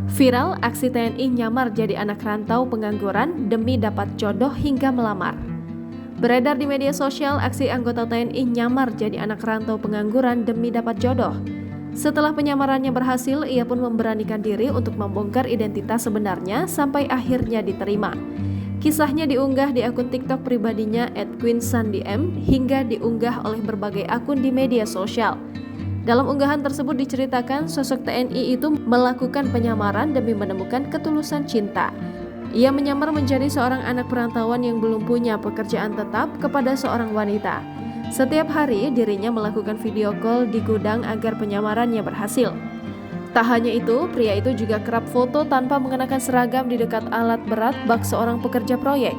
Viral, aksi TNI nyamar jadi anak rantau pengangguran demi dapat jodoh hingga melamar. Beredar di media sosial, aksi anggota TNI nyamar jadi anak rantau pengangguran demi dapat jodoh. Setelah penyamarannya berhasil, ia pun memberanikan diri untuk membongkar identitas sebenarnya sampai akhirnya diterima. Kisahnya diunggah di akun TikTok pribadinya @queensandym hingga diunggah oleh berbagai akun di media sosial. Dalam unggahan tersebut diceritakan sosok TNI itu melakukan penyamaran demi menemukan ketulusan cinta. Ia menyamar menjadi seorang anak perantauan yang belum punya pekerjaan tetap kepada seorang wanita. Setiap hari dirinya melakukan video call di gudang agar penyamarannya berhasil. Tak hanya itu, pria itu juga kerap foto tanpa mengenakan seragam di dekat alat berat bak seorang pekerja proyek.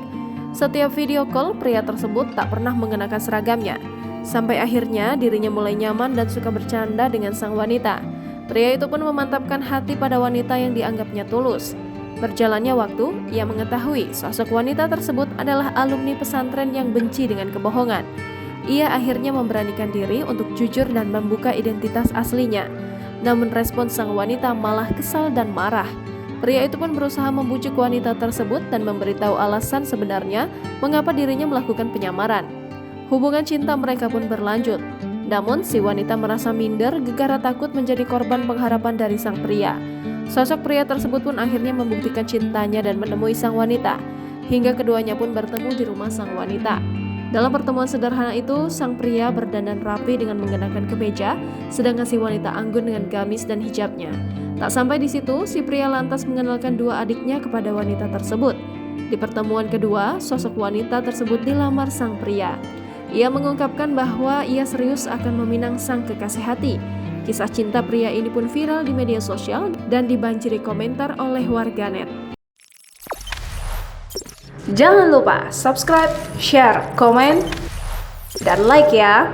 Setiap video call, pria tersebut tak pernah mengenakan seragamnya. Sampai akhirnya dirinya mulai nyaman dan suka bercanda dengan sang wanita. Pria itu pun memantapkan hati pada wanita yang dianggapnya tulus. Berjalannya waktu, ia mengetahui sosok wanita tersebut adalah alumni pesantren yang benci dengan kebohongan. Ia akhirnya memberanikan diri untuk jujur dan membuka identitas aslinya. Namun respon sang wanita malah kesal dan marah. Pria itu pun berusaha membujuk wanita tersebut dan memberitahu alasan sebenarnya mengapa dirinya melakukan penyamaran. Hubungan cinta mereka pun berlanjut. Namun si wanita merasa minder gegara takut menjadi korban pengharapan dari sang pria. Sosok pria tersebut pun akhirnya membuktikan cintanya dan menemui sang wanita. Hingga keduanya pun bertemu di rumah sang wanita. Dalam pertemuan sederhana itu, sang pria berdandan rapi dengan mengenakan kemeja, sedangkan si wanita anggun dengan gamis dan hijabnya. Tak sampai di situ, si pria lantas mengenalkan dua adiknya kepada wanita tersebut. Di pertemuan kedua, sosok wanita tersebut dilamar sang pria. Ia mengungkapkan bahwa ia serius akan meminang sang kekasih hati. Kisah cinta pria ini pun viral di media sosial dan dibanjiri komentar oleh warganet. Jangan lupa subscribe, share, komen, dan like ya!